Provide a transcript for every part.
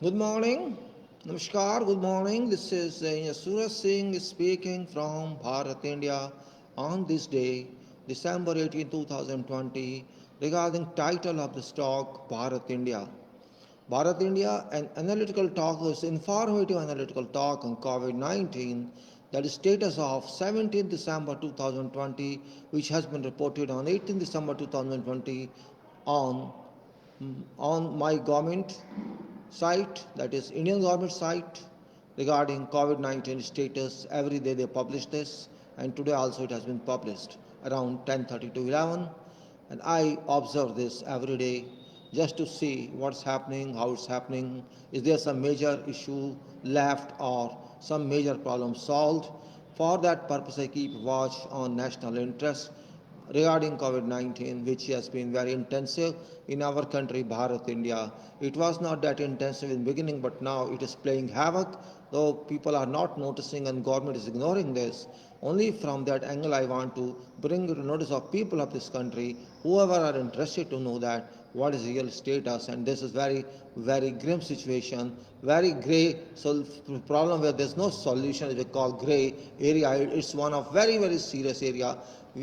Good morning. Namaskar. Good morning. This is Suraj Singh speaking from Bharat India on this day, December 18, 2020, regarding title of the stock Bharat India. Bharat India, an analytical talk was informative analytical talk on COVID-19, that is status of 17 December 2020, which has been reported on 18 December 2020 on my government site, that is Indian government site, regarding COVID-19 status. Every day they publish this, and today also it has been published around 10:30 to 11. And I observe this every day just to see what's happening, how it's happening, is there some major issue left or some major problem solved. For that purpose, I keep watch on national interest regarding COVID-19, which has been very intensive in our country, Bharat India. It was not that intensive in the beginning, but now it is playing havoc, though people are not noticing and government is ignoring this. Only from that angle I want to bring to notice of people of this country, whoever are interested to know that what is real status, and this is very grim situation, very grey problem where there's no solution. We call grey area. It's one of very serious area.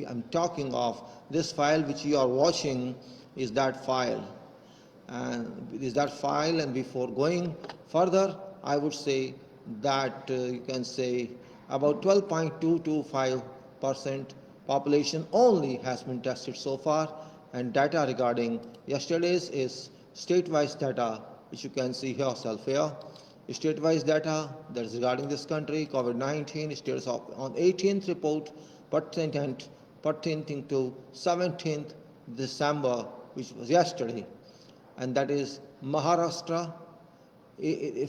I'm talking of this file which you are watching is that file, and before going further, I would say that you can say about 12.225% population only has been tested so far, and data regarding yesterday's is state-wise data, which you can see yourself here. State-wise data that is regarding this country, COVID-19 status of on 18th report pertaining to 17th December, which was yesterday, and that is Maharashtra.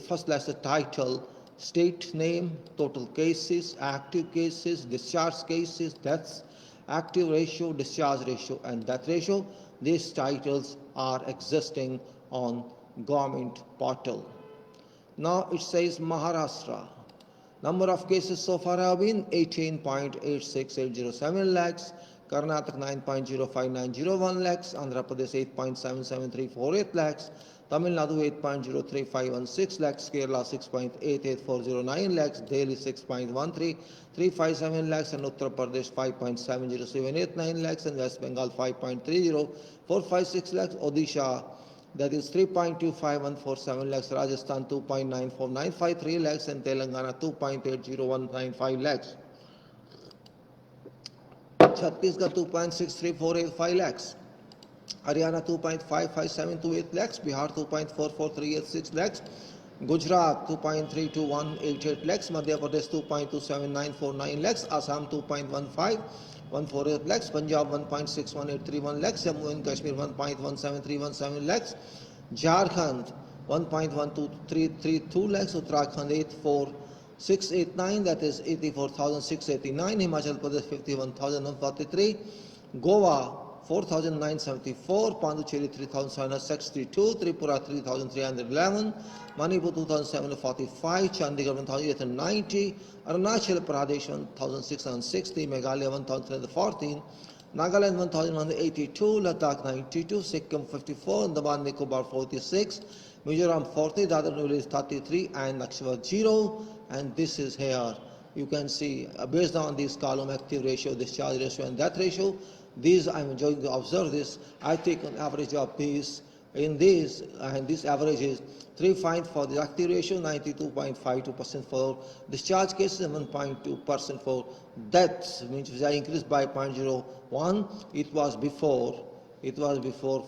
First, let's the title, state name, total cases, active cases, discharge cases, deaths, active ratio, discharge ratio, and death ratio. These titles are existing on government portal. Now it says Maharashtra. Number of cases so far have been 18.86807 lakhs, Karnataka 9.05901 lakhs, Andhra Pradesh 8.77348 lakhs, Tamil Nadu 8.03516 lakhs, Kerala 6.88409 lakhs, Delhi 6.13357 lakhs, and Uttar Pradesh 5.70789 lakhs, and West Bengal 5.30456 lakhs, Odisha that is 3.25147 lakhs, Rajasthan 2.94953 lakhs, and Telangana 2.80195 lakhs. Chhattisgarh 2.63485 lakhs, Haryana 2.55728 lakhs, Bihar 2.44386 lakhs, Gujarat 2.32188 lakhs, Madhya Pradesh 2.27949 lakhs, Assam 2.15148 lakhs, Punjab 1.61831 lakhs, Jammu and Kashmir 1.17317 lakhs, Jharkhand 1.12332 lakhs, Uttarakhand 84689, that is 84,689, Himachal Pradesh 51,143, Goa 4,974, Pondicherry 3,762, Tripura 3,311, Manipur 2,745, Chandigarh 1,890, Arunachal Pradesh 1,660, Meghalaya 1,314, Nagaland 1,182, Ladakh 92, Sikkim 54, Andaman Nicobar 46, Mizoram 40, Dadar Nagar Haveli 33, and Lakshadweep 0. And this is here. You can see based on this column, active ratio, discharge ratio, and death ratio. These I'm enjoying to observe this. I take an average of these in these, and this average is 3.5 for the active ratio, 92.52% for discharge cases, and 1.2% for deaths, which is increased by 0.01. It was before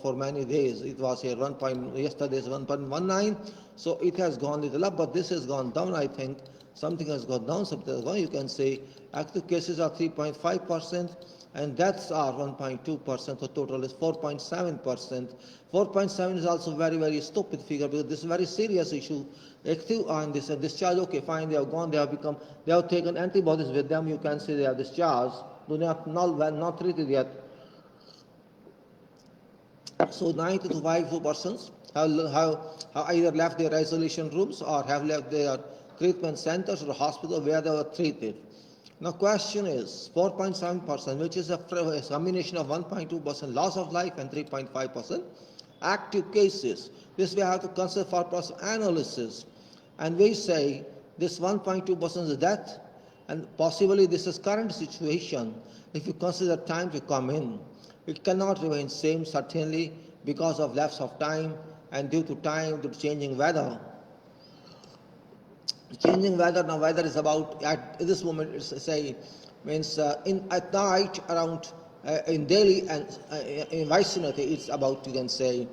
for many days. It was here yesterday is 1.19. So it has gone little up, but this has gone down. I think something has gone down, something has gone. You can say active cases are 3.5%. and deaths are 1.2%, so total is 4.7%. 4.7 is also very stupid figure, because this is a very serious issue. Active on this discharge, okay, fine, they have gone, they have taken antibodies with them, you can say they have discharged, do not treated yet. So 92 persons have either left their isolation rooms or have left their treatment centers or hospital where they were treated. Now question is 4.7%, which is a combination of 1.2% loss of life and 3.5% active cases. This we have to consider for purpose of analysis. And we say this 1.2% is death, and possibly this is current situation. If you consider time to come in, it cannot remain same certainly because of lapse of time and due to time, due to changing weather. Changing weather, now weather is about, at this moment, it's say, means at night around in Delhi and in vicinity, it's about, you can say,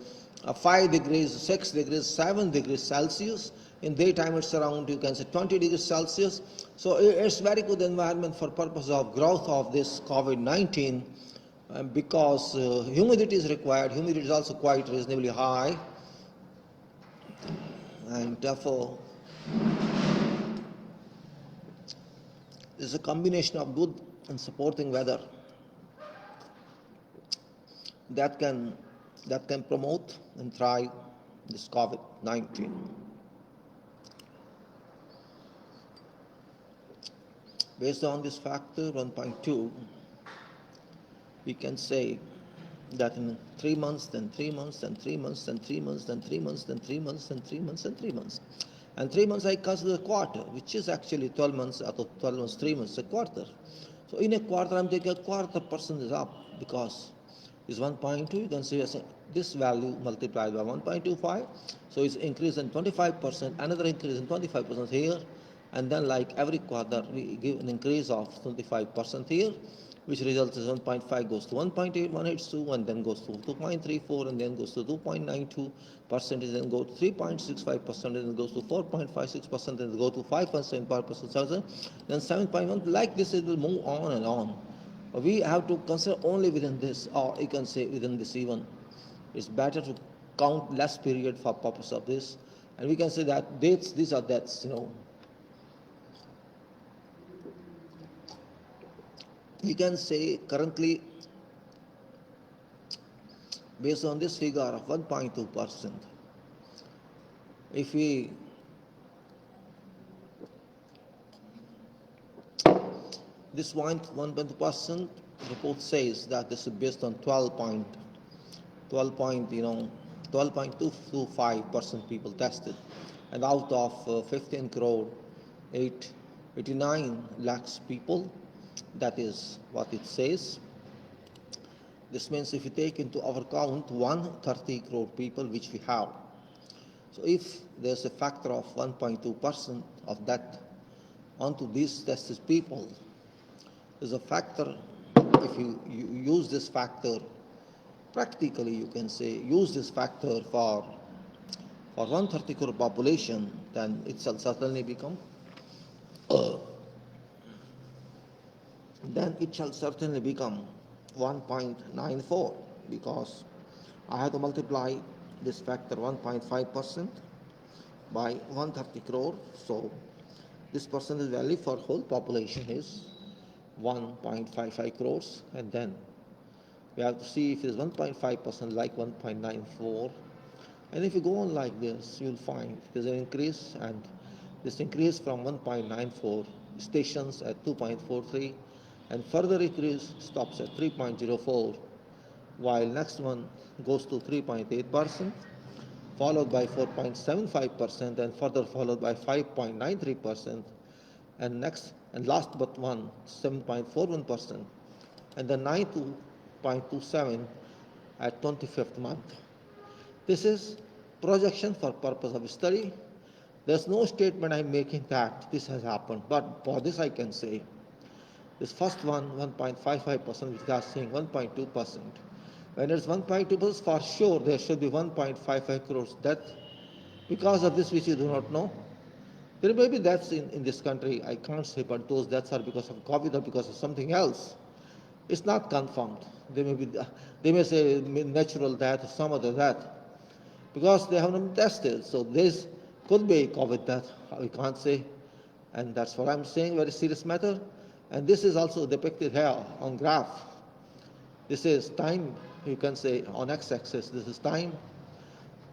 5 degrees, 6 degrees, 7 degrees Celsius. In daytime, it's around, you can say, 20 degrees Celsius. So it's very good environment for purpose of growth of this COVID-19 because humidity is required. Humidity is also quite reasonably high. And therefore, there's a combination of good and supporting weather that can promote and thrive this COVID-19. Based on this factor 1.2, we can say that in 3 months, then 3 months, then 3 months, then 3 months, then 3 months, then 3 months, then 3 months, and 3 months. And 3 months I consider a quarter, which is actually 12 months out of 12 months, 3 months, a quarter. So in a quarter, I'm taking a quarter percent is up because it's 1.2, you can see this value multiplied by 1.25. So it's increase in 25%, another increase in 25% here. And then like every quarter, we give an increase of 25% here, which results in 1.5 goes to 1.8182, and then goes to 2.34, and then goes to 2.92%, and then goes to 3.65%, and then goes to 4.56%, and then go to 5%, then 7.1. Like this, it will move on and on. We have to consider only within this, or you can say within this even. It's better to count less period for purpose of this, and we can say that dates, these are deaths, We can say currently, based on this figure of 1.2%, if we this 1.2% report says that this is based on 12.225% people tested, and out of 15 crore 89 lakhs people. That is what it says. This means if you take into our count 130 crore people which we have. So if there's a factor of 1.2% of that onto these tested people, there's a factor, if you use this factor, practically you can say, use this factor for 130 crore population, then it shall certainly become then it shall certainly become 1.94, because I have to multiply this factor 1.5% by 130 crore. So this percentage value for whole population is 1.55 crores, and then we have to see if it is 1.5% like 1.94, and if you go on like this, you will find there's an increase, and this increase from 1.94 stations at 2.43, and further increase stops at 3.04, while next one goes to 3.8%, followed by 4.75%, and further followed by 5.93%, and next and last but one, 7.41%, and then 9.27 at 25th month. This is projection for purpose of study. There's no statement I'm making that this has happened, but for this I can say, this first one, 1.55%, which they are saying 1.2%. When it's 1.2%, for sure there should be 1.55 crores death. Because of this, which you do not know. There may be deaths in this country, I can't say, but those deaths are because of COVID or because of something else. It's not confirmed. They may say natural death or some other death, because they haven't been tested. So this could be COVID death, we can't say. And that's what I'm saying, very serious matter. And this is also depicted here on graph. This is time, you can say on x-axis, this is time,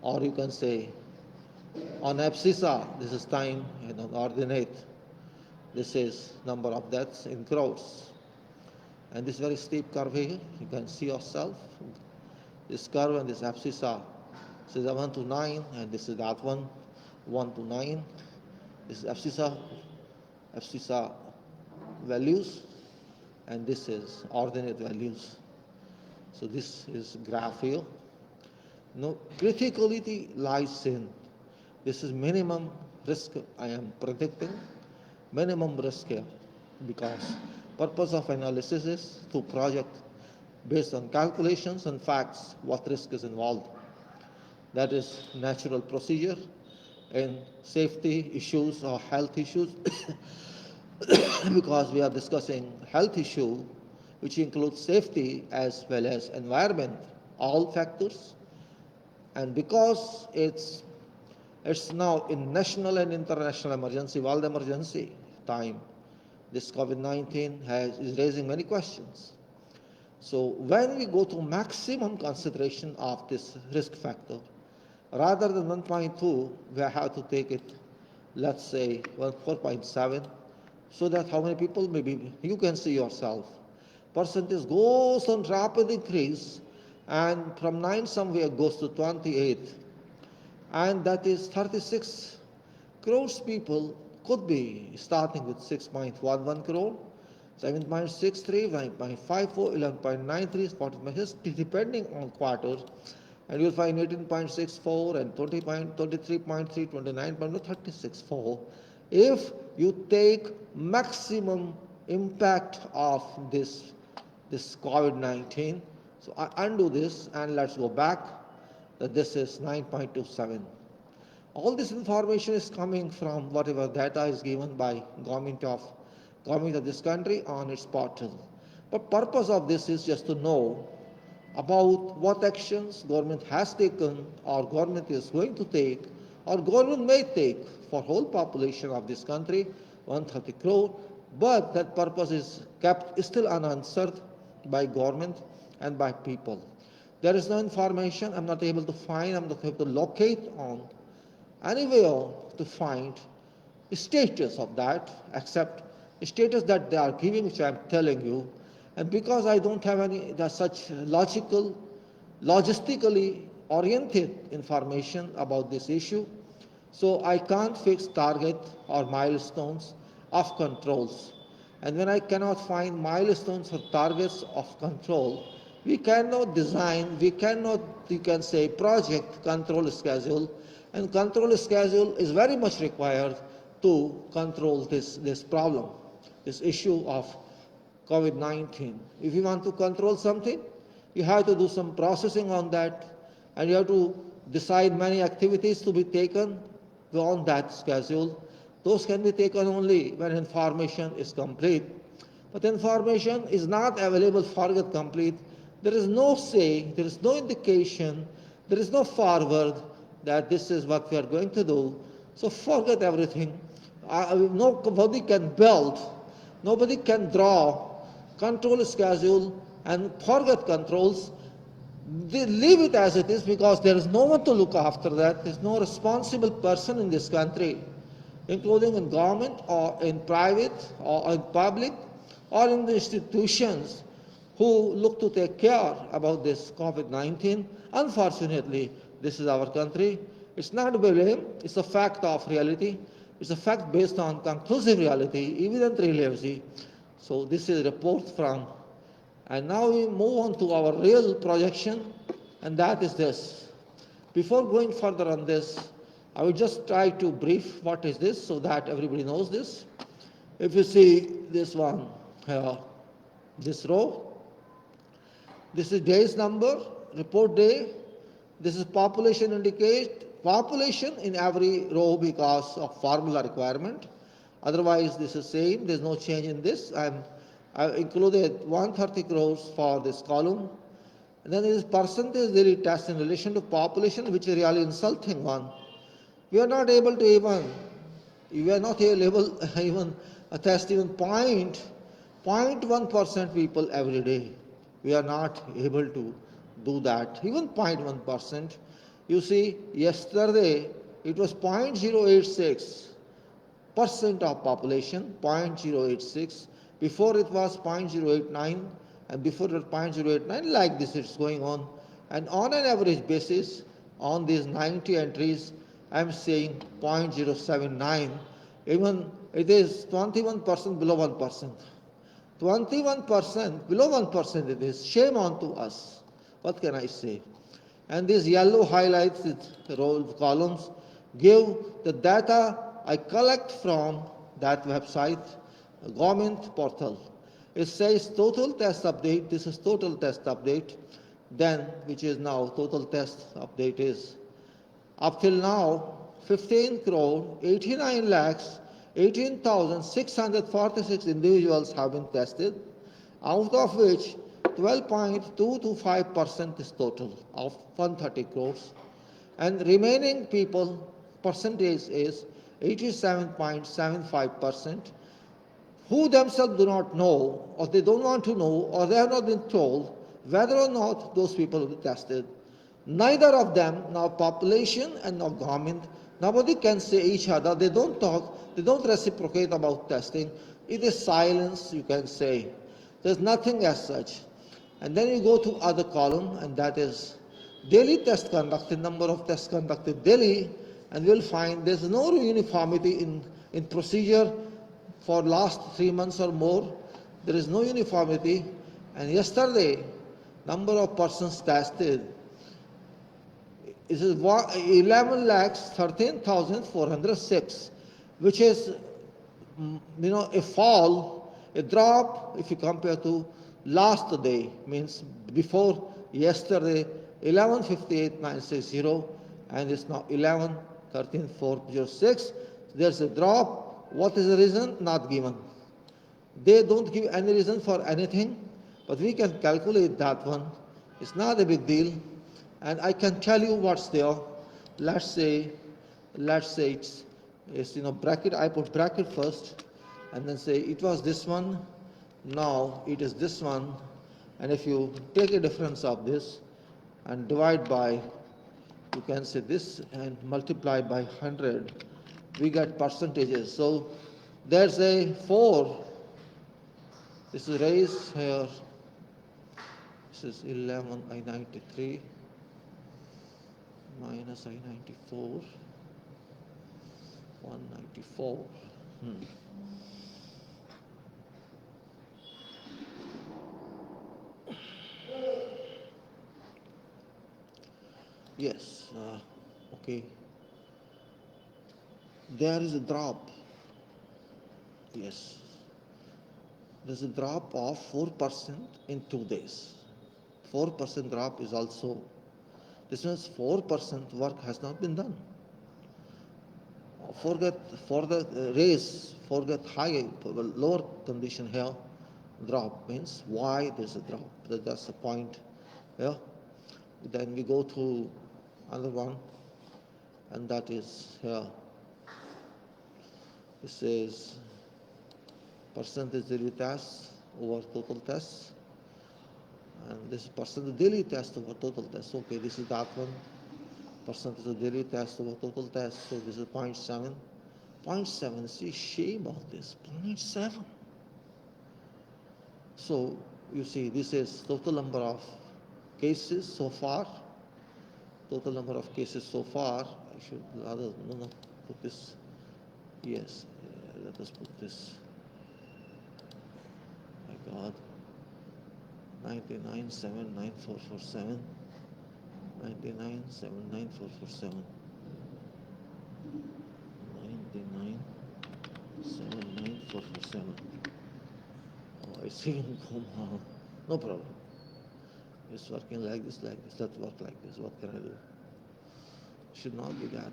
or you can say on abscissa, this is time, and on ordinate, this is number of deaths in crores. And this very steep curve here, you can see yourself, this curve and this abscissa This is 1 to 9, and this is that one, 1 to 9. This is FCSA values, and this is ordinate values. So this is graph here. Now, criticality lies in, this is minimum risk I am predicting, minimum risk here, because purpose of analysis is to project based on calculations and facts what risk is involved. That is natural procedure in safety issues or health issues because we are discussing health issue which includes safety as well as environment, all factors. And because it's now in national and international emergency, world emergency time, this COVID-19 is raising many questions. So when we go to maximum consideration of this risk factor, rather than 1.2, we have to take it, let's say, 4.7, so that how many people, maybe you can see yourself. Percentage goes on rapid increase, and from 9 somewhere goes to 28. And that is 36 crores people could be starting with 6.11 crore, 7.63, 9.54, 11.93, 40.60, depending on quarters. And you'll find 18.64 and 23.3, 29.36.4. If you take maximum impact of this COVID-19, so I undo this and let's go back, that this is 9.27. All this information is coming from whatever data is given by government of this country on its portal. But purpose of this is just to know about what actions government has taken or government is going to take or government may take for whole population of this country, 130 crore, but that purpose is kept still unanswered by government and by people. There is no information, I'm not able to find, I'm not able to locate on anywhere to find a status of that, except a status that they are giving, which I am telling you. And because I don't have any such logistically oriented information about this issue, so I can't fix target or milestones of controls. And when I cannot find milestones or targets of control, we cannot design, we cannot, you can say, project control schedule. And control schedule is very much required to control this problem, this issue of COVID-19. If you want to control something, you have to do some processing on that, and you have to decide many activities to be taken on that schedule. Those can be taken only when information is complete. But information is not available for get complete. There is no say, there is no indication, there is no forward that this is what we are going to do. So forget everything. Nobody can build, nobody can draw control schedule and forget controls. They leave it as it is because there is no one to look after that. There is no responsible person in this country, including in government or in private or in public or in the institutions who look to take care about this COVID-19. Unfortunately, this is our country. It's not blame, it's a fact of reality. It's a fact based on conclusive reality, evident reality. So this is a report from, and now we move on to our real projection, and that is this. Before going further on this, I will just try to brief what is this so that everybody knows this. If you see this one here, this row, this is days number, report day. This is population indicate, population in every row because of formula requirement. Otherwise, this is same, there's no change in this. I've included 130 crores for this column. And then there is percentage daily test in relation to population, which is really insulting one. We are not able to even test even 0.1% people every day. We are not able to do that, even 0.1%. You see, yesterday it was 0.086% of population, 0.086. Before it was 0.089, and before it was 0.089, like this it's going on. And on an average basis, on these 90 entries, I am saying 0.079. Even it is 21% below 1%. 21% below 1% it is. Shame on to us. What can I say? And these yellow highlights, row columns, give the data I collect from that website, government portal. It says total test update. This is total test update. Then, which is now total test update is up till now 15 crore 89 lakhs 18,646 individuals have been tested, out of which 12.225% is total of 130 crores, and remaining people percentage is 87.75%, who themselves do not know, or they don't want to know, or they have not been told whether or not those people will be tested. Neither of them, now population and now government, nobody can say each other. They don't talk, they don't reciprocate about testing. It is silence, you can say. There's nothing as such. And then you go to other column, and that is daily test conducted, number of tests conducted daily, and we'll find there's no uniformity in procedure for last 3 months or more. There is no uniformity. And yesterday, number of persons tested is 11 lakhs 13,406, which is a fall, a drop if you compare to last day, means before yesterday 11,58,960, and it's now 11,13,406. There's a drop. What is the reason? Not given. They don't give any reason for anything, but we can calculate that one. It's not a big deal, and I can tell you what's there. Let's say it's bracket. I put bracket first, and then say it was this one. Now it is this one, and if you take a difference of this and divide by, you can say this, and multiply by 100, we get percentages. So there's a 4. This is raised here. This is 11 I93 minus I94, 194. Yes, okay. There is a drop. Yes. There's a drop of 4% in 2 days. 4% drop is also, this means 4% work has not been done. Forget for the raise, forget high, lower condition here, drop means why there's a drop. That's the point. Yeah. Then we go to another one, and that is here. This is percentage daily tests over total tests, and this is percentage daily test over total tests. Okay, this is that one. Percentage of daily test over total tests. So this is 0.7. 0.7. See, shame of this. 0.7. So you see, this is total number of cases so far. Total number of cases so far. I should rather put this. Yes, let us put this. My God. 99,79447. 99,79447. 99,79447. Oh, I see. No problem. It's working like this, let's work like this. What can I do? Should not be that.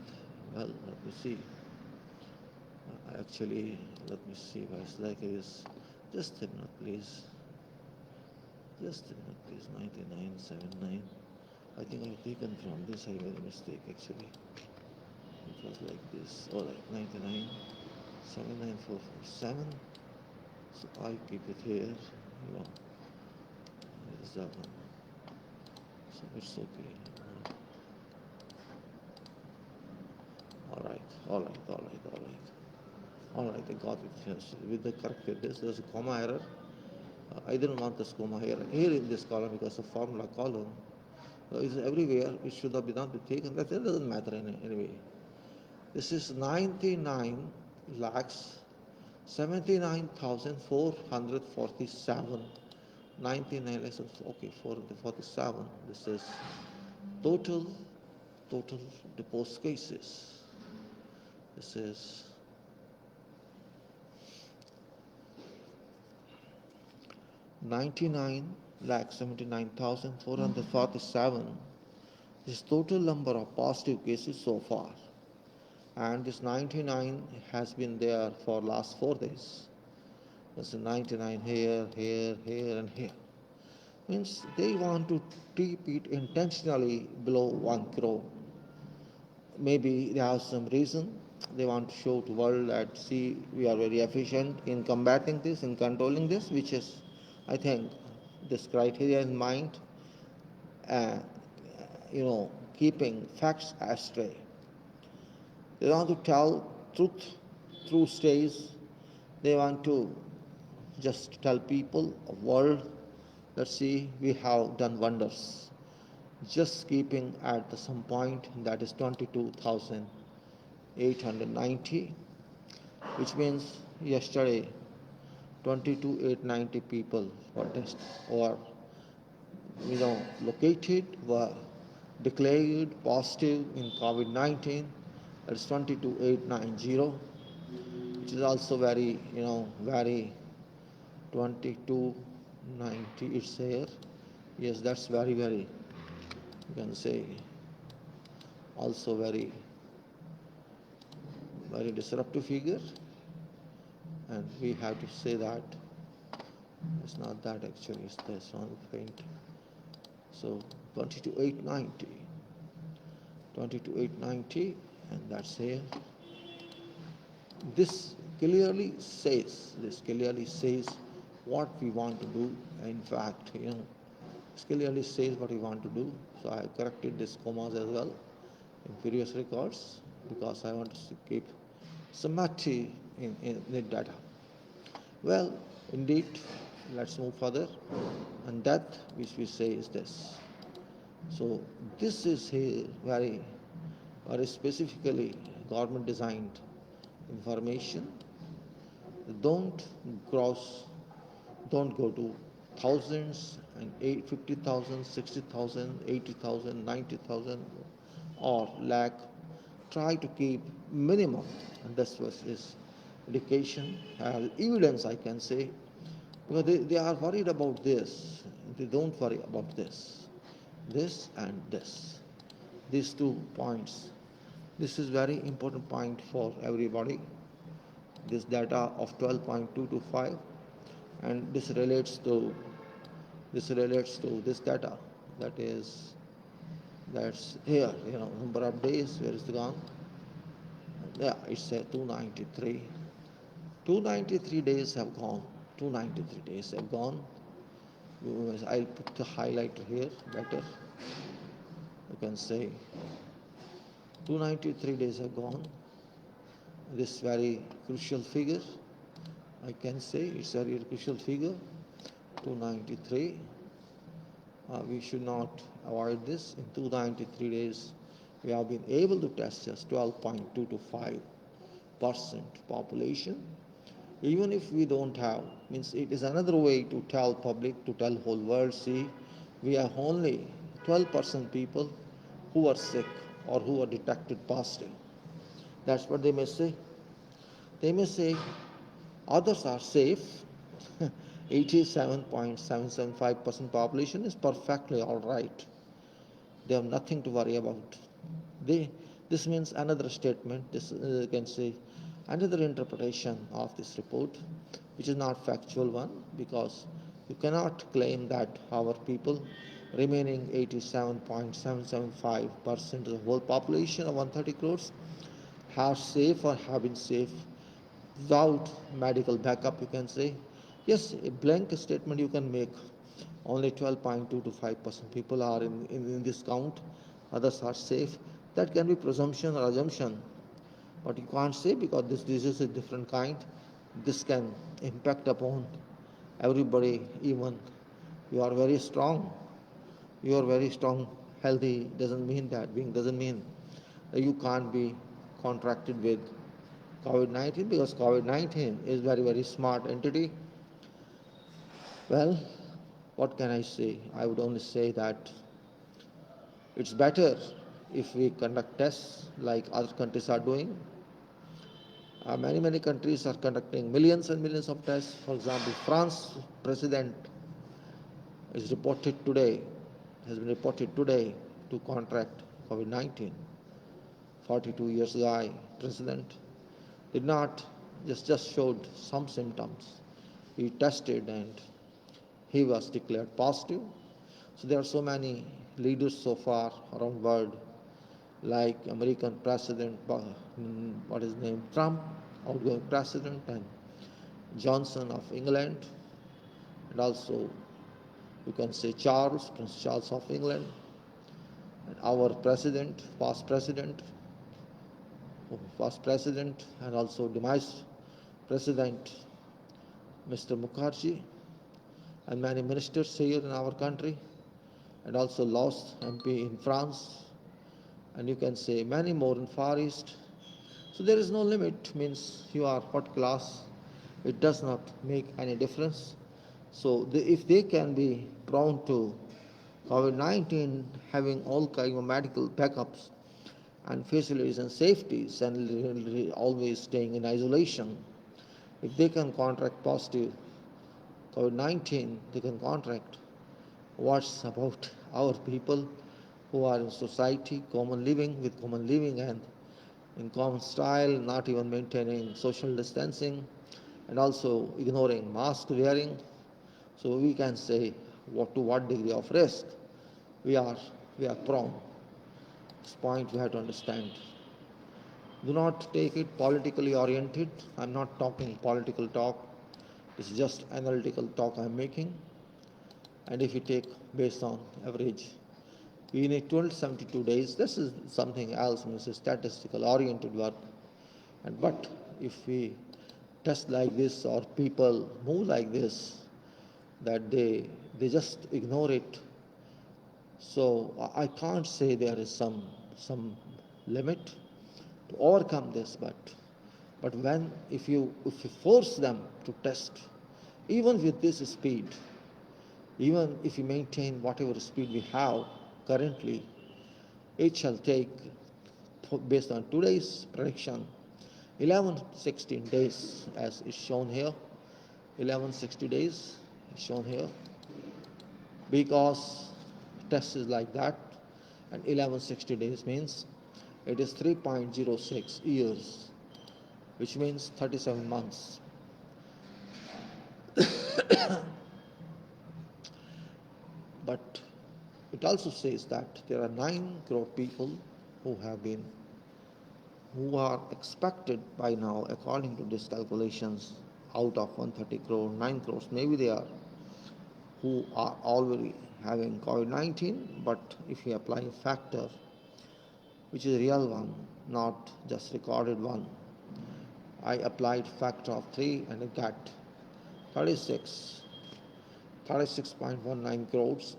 Well, let me see. Actually, let me see why it's like this. Just a minute, please. Just a minute, please. 9979. I think I've taken from this. I made a mistake, actually. It was like this. All right, 99,79447. So I keep it here. There's that one. So it's okay. All right, I got it here. So with the corrected this, there's a comma error. I didn't want this comma here in this column because of formula column. It's everywhere. It should have been not be taken. That doesn't matter anyway. This is 99 lakhs 79,447. 99 lakhs. Okay, 447. This is total deposed cases. This is 99 lakh 79,447. This is total number of positive cases so far, and this 99 has been there for last 4 days. This is 99 here, and here. Means they want to keep it intentionally below 1 crore. Maybe they have some reason. They want to show to the world that, see, we are very efficient in combating this, in controlling this, which is, I think, this criteria in mind, keeping facts astray. They want to tell truth through stays. They want to just tell people, world, let's see, we have done wonders. Just keeping at some point, that is 22,890, which means yesterday 22,890 people were located, were declared positive in COVID-19. That's 22,890, which is also very 2290. It's here. Yes, that's very, you can say, also very disruptive figure, and we have to say that it's not that actually, it's this one faint. So 22,890, and that's here. This clearly says what we want to do. In fact, it clearly says what we want to do. So I corrected this commas as well in previous records, because I want to keep symmetry in the data. Well, indeed, let's move further. And that which we say is this. So this is here very specifically government designed information. Don't go to thousands and 50,000, 60,000, 80,000, 90,000 or lakh. Try to keep minimum, and this was his indication, evidence, I can say, because they are worried about this. They don't worry about this and this. These 2 points. This is very important point for everybody. This data of 12.225, and this relates to this data, that's here, number of days, where is it gone? Yeah, it's 293. 293 days have gone. 293 days have gone. I'll put the highlighter here better. You can say 293 days have gone. This very crucial figure, I can say it's a very crucial figure, 293. We should not avoid this. In 293 days, we have been able to test just 12.225% population. Even if we don't have, means it is another way to tell public, to tell whole world, see, we have only 12% people who are sick or who are detected positive. That's what they may say. They may say others are safe. 87.775% population is perfectly all right. They have nothing to worry about. This means another statement. This you can say another interpretation of this report, which is not factual one, because you cannot claim that our people, remaining 87.775% of the whole population of 130 crores, have been safe without medical backup, you can say. Yes, a blank statement you can make. Only 12.225% people are in this count. Others are safe. That can be presumption or assumption. But you can't say, because this disease is different kind. This can impact upon everybody. Even you are very strong healthy doesn't mean that you can't be contracted with COVID-19, because COVID-19 is very, very smart entity. Well, what can I say? I would only say that it's better if we conduct tests like other countries are doing. Many countries are conducting millions and millions of tests. For example, France president is reported today, has been reported today to contract COVID-19. 42 years guy, president, did not, just showed some symptoms. He tested and he was declared positive. So there are so many leaders so far around the world, like American President, what is his name, Trump, outgoing president, and Johnson of England, and also you can say Prince Charles of England, and our president, past president, and also demised president, Mr. Mukherjee, and many ministers here in our country, and also lost MP in France, and you can say many more in Far East. So there is no limit, means you are what class, it does not make any difference. So if they can be prone to COVID-19, having all kinds of medical backups and facilities and safeties, and always staying in isolation, if they can contract positive COVID-19, they can contract. What's about our people who are in society, common living and in common style, not even maintaining social distancing, and also ignoring mask wearing? So we can say to what degree of risk we are prone. This point we have to understand. Do not take it politically oriented. I'm not talking political talk. It's just analytical talk I'm making. And if you take based on average, we need 272 days. This is something else, means a statistical oriented work. But if we test like this, or people move like this, that they just ignore it. So I can't say there is some limit to overcome this, but if you force them to test, even with this speed, even if you maintain whatever speed we have currently, it shall take, based on today's prediction, 11-16 days, as is shown here. 11-60 days is shown here, because test is like that, and 11-60 days means it is 3.06 years, which means 37 months. But it also says that there are 9 crore people who are expected by now, according to these calculations, out of 130 crore, 9 crores maybe they are, who are already having COVID-19. But if you apply a factor, which is a real one, not just recorded one, I applied factor of 3 and I got 36.19 crores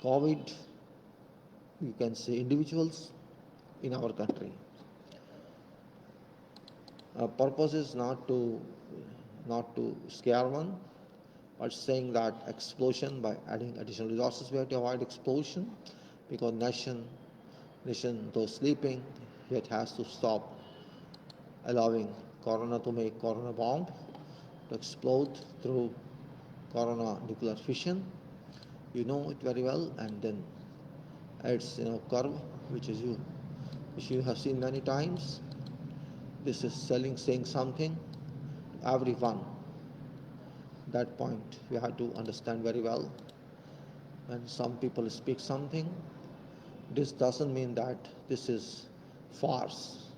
COVID, you can say, individuals in our country. Purpose is not to scare one, but saying that explosion, by adding additional resources, we have to avoid explosion, because nation though sleeping, yet has to stop allowing corona to make corona bomb, to explode through corona nuclear fission. You know it very well, and then its curve, which you have seen many times. This is saying something to everyone. That point we have to understand very well. When some people speak something, this doesn't mean that this is farce.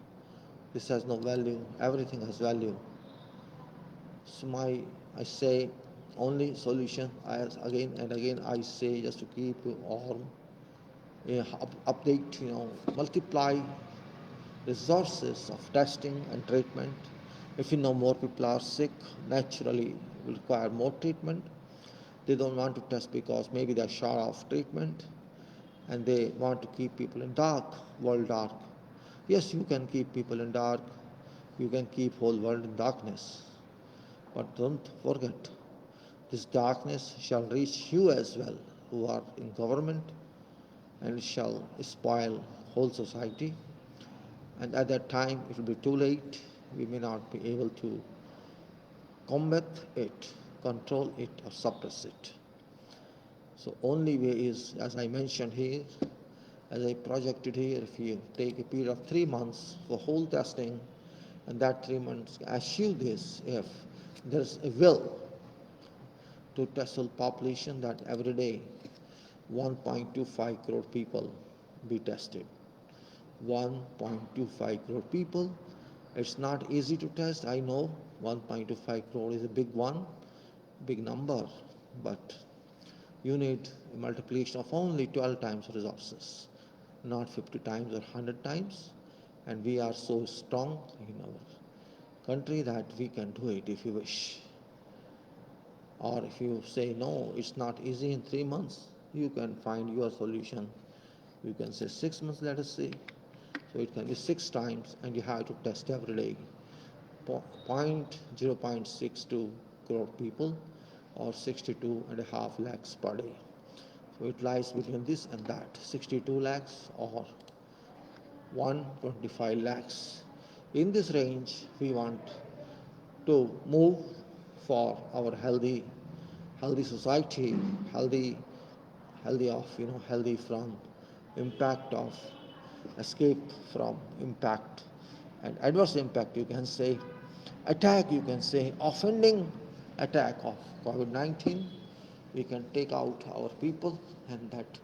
This has no value. Everything has value. So I say only solution, as again and again I say, just to keep you warm, update, multiply resources of testing and treatment. If you know more people are sick, naturally will require more treatment. They don't want to test because maybe they're short of treatment, and they want to keep people in world dark. Yes, you can keep people in dark, you can keep whole world in darkness, but don't forget, this darkness shall reach you as well, who are in government, and it shall spoil whole society. And at that time, it will be too late. We may not be able to combat it, control it, or suppress it. So only way is, as I mentioned here, as I projected here, if you take a period of 3 months for whole testing, and that 3 months achieve this, if there's a will to test whole population, that every day 1.25 crore people be tested. 1.25 crore people. It's not easy to test, I know. 1.25 crore is a big one, big number, but you need a multiplication of only 12 times resources, not 50 times or 100 times. And we are so strong in our country that we can do it if you wish. Or if you say, no, it's not easy in 3 months, you can find your solution. You can say 6 months, let us say. So it can be 6 times, and you have to test every day. 0.62 crore people, or 62.5 lakhs per day. So it lies between this and that, 62 lakhs or 125 lakhs. In this range, we want to move for our healthy society, healthy from impact of escape from impact and adverse impact, you can say, attack, you can say, offending attack of COVID-19. We can take out our people, and that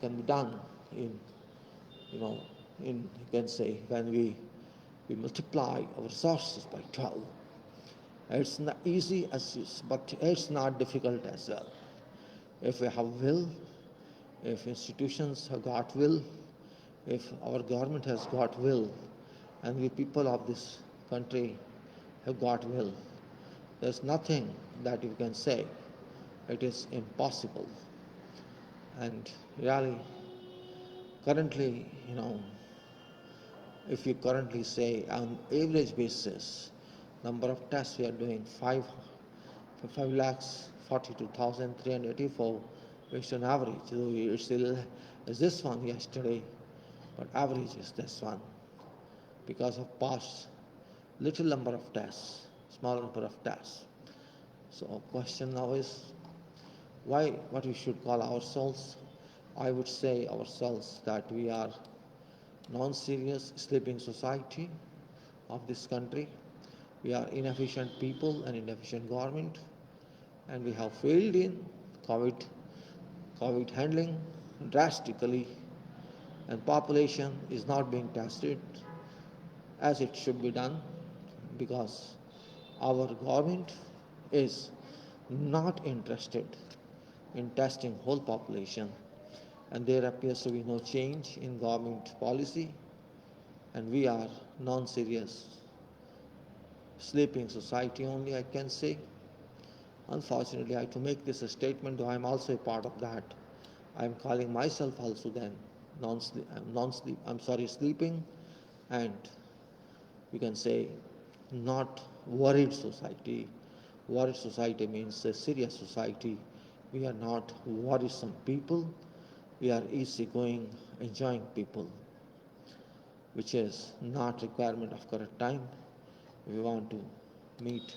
can be done in, you can say, when we multiply our resources by 12. It's not easy as is, but it's not difficult as well. If we have will, if institutions have got will, if our government has got will, and we people of this country have got will, there's nothing that you can say it is impossible. And really, currently, if you currently say on average basis, number of tests we are doing 5,42,384, based on average. It's still is this one yesterday, but average is this one because of past little number of tests, small number of tests. So question now is, what we should call ourselves? I would say ourselves that we are non-serious sleeping society of this country. We are inefficient people and inefficient government, and we have failed in COVID handling drastically, and population is not being tested as it should be done because our government is not interested in testing whole population, and there appears to be no change in government policy, and we are non-serious sleeping society only, I can say. Unfortunately, I have to make this a statement, though I am also a part of that. I am calling myself also then sleeping, and we can say not worried society. Worried society means a serious society. We are not worrisome people. We are easygoing, enjoying people, which is not requirement of correct time. If we want to meet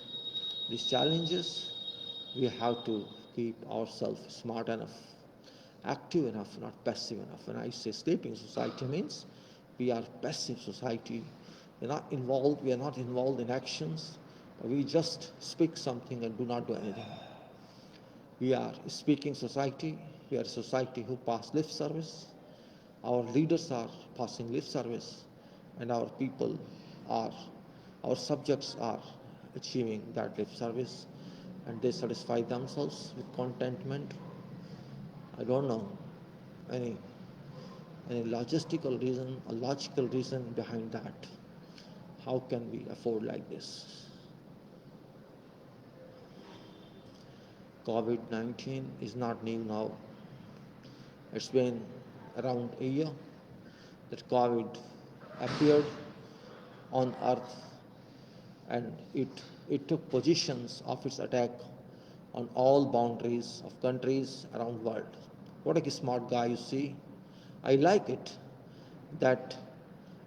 these challenges, we have to keep ourselves smart enough, active enough, not passive enough. When I say sleeping society means we are passive society. We are not involved in actions. We just speak something and do not do anything. We are a speaking society. We are a society who pass lip service. Our leaders are passing lip service, and our people our subjects are achieving that lip service, and they satisfy themselves with contentment. I don't know any logical reason behind that. How can we afford like this? COVID-19 is not new now. It's been around a year that COVID appeared on earth, and it took positions of its attack on all boundaries of countries around the world. What a smart guy, you see. I like it that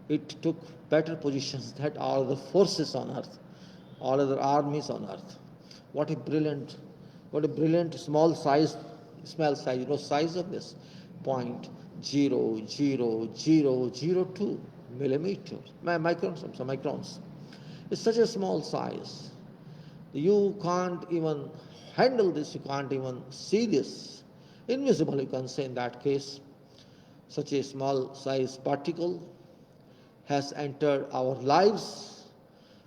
it took better positions than all the forces on earth, all other armies on earth. What a brilliant size of this 0.00002 millimeters, microns. It's such a small size. You can't even handle this, you can't even see this. Invisible, you can say in that case. Such a small size particle has entered our lives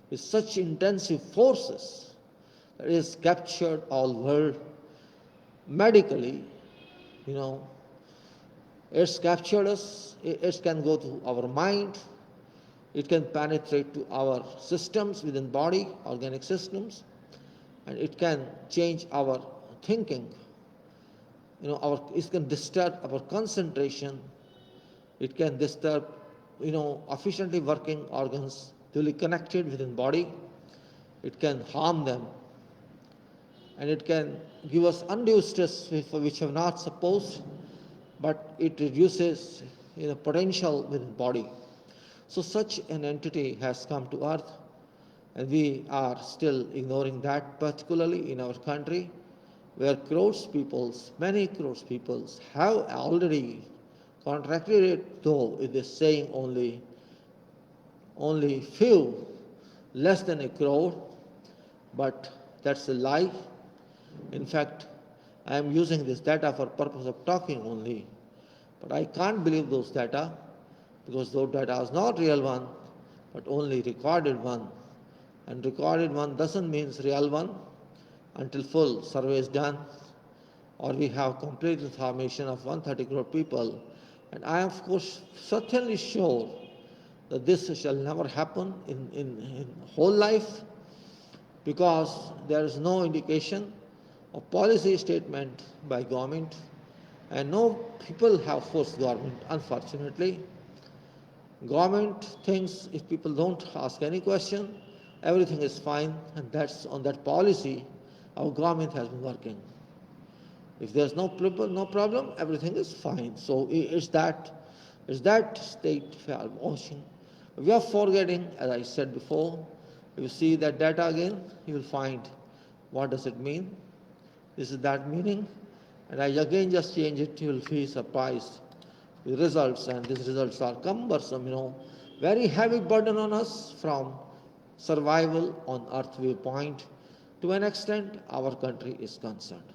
with such intensive forces that it has captured our world medically. It's captured us, it can go to our mind, it can penetrate to our systems within body, organic systems, and it can change our thinking. It can disturb our concentration, it can disturb, efficiently working organs duly connected within body, it can harm them, and it can give us undue stress which are not supposed, but it reduces potential within body. So such an entity has come to earth, and we are still ignoring that, particularly in our country, where many crores peoples have already contracted it, though it is saying only few, less than a crore, but that's a lie. In fact, I am using this data for purpose of talking only, but I can't believe those data, because those data is not real one, but only recorded one. And recorded one doesn't mean real one until full survey is done, or we have complete information of 130 crore people. And I am, of course, certainly sure that this shall never happen in whole life, because there is no indication of policy statement by government, and no people have forced government, unfortunately. Government thinks if people don't ask any question, everything is fine, and that's on that policy our government has been working. If there's no problem, everything is fine. So it's that state we are watching. We are forgetting, as I said before. If you see that data again, you will find what does it mean. This is that meaning, and I again just change it. You will be surprised with results, and these results are cumbersome. Very heavy burden on us from survival on earth viewpoint. To an extent, our country is concerned.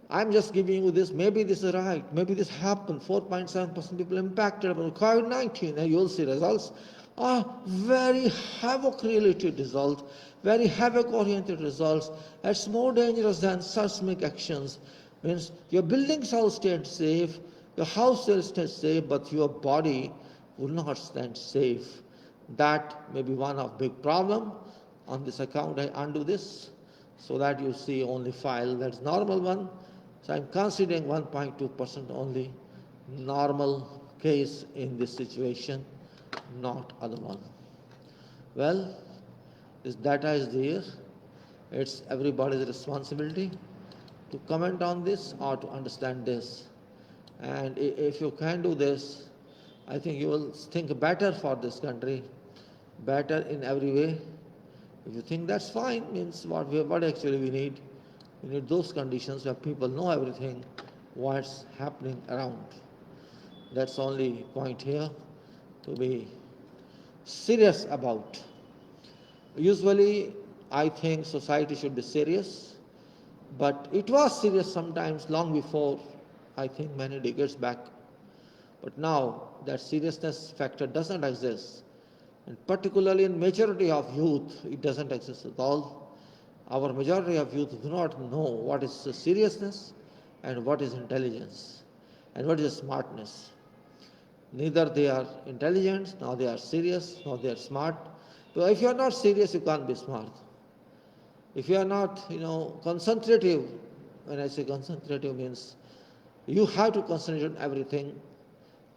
I'm just giving you this. Maybe this is right. Maybe this happened. 4.7% people impacted by COVID-19. And you'll see results are very havoc-related results, very havoc-oriented results. It's more dangerous than seismic actions. Means your buildings will stay safe, your house will stay safe, but your body will not stand safe. That may be one of big problem. On this account, I undo this so that you see only file that's normal one. So I'm considering 1.2% only normal case in this situation, not other one. Well, this data is there. It's everybody's responsibility to comment on this or to understand this. And if you can do this, I think you will think better for this country, better in every way. If you think that's fine, means what actually we need. We need those conditions where people know everything, what's happening around. That's the only point here to be serious about. Usually, I think society should be serious, but it was serious sometimes long before, I think many decades back. But now that seriousness factor doesn't exist, and particularly in majority of youth, it doesn't exist at all. Our majority of youth do not know what is seriousness and what is intelligence and what is smartness. Neither they are intelligent, nor they are serious, nor they are smart. So if you are not serious, you can't be smart. If you are not, concentrative, when I say concentrative means You have to concentrate on everything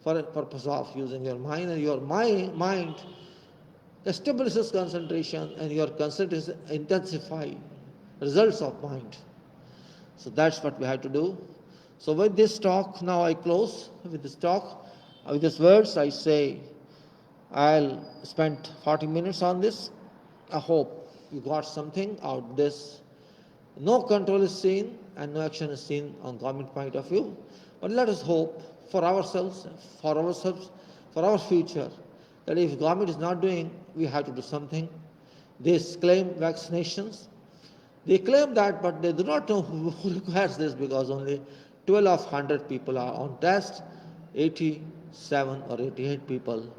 for a purpose of using your mind, and your mind establishes concentration, and your concentration intensify results of mind. So that's what we have to do. So with this talk, now I close with this talk. With these words, I say I'll spend 40 minutes on this. I hope you got something out of this. No control is seen and no action is seen on government point of view. But let us hope for ourselves, for our future, that if government is not doing, we have to do something. They claim vaccinations. They claim that, but they do not know who requires this, because only 12 of 100 people are on test. 87 or 88 people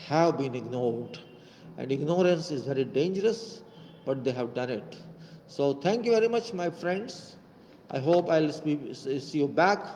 have been ignored. And ignorance is very dangerous, but they have done it. So thank you very much, my friends. I hope I'll see you back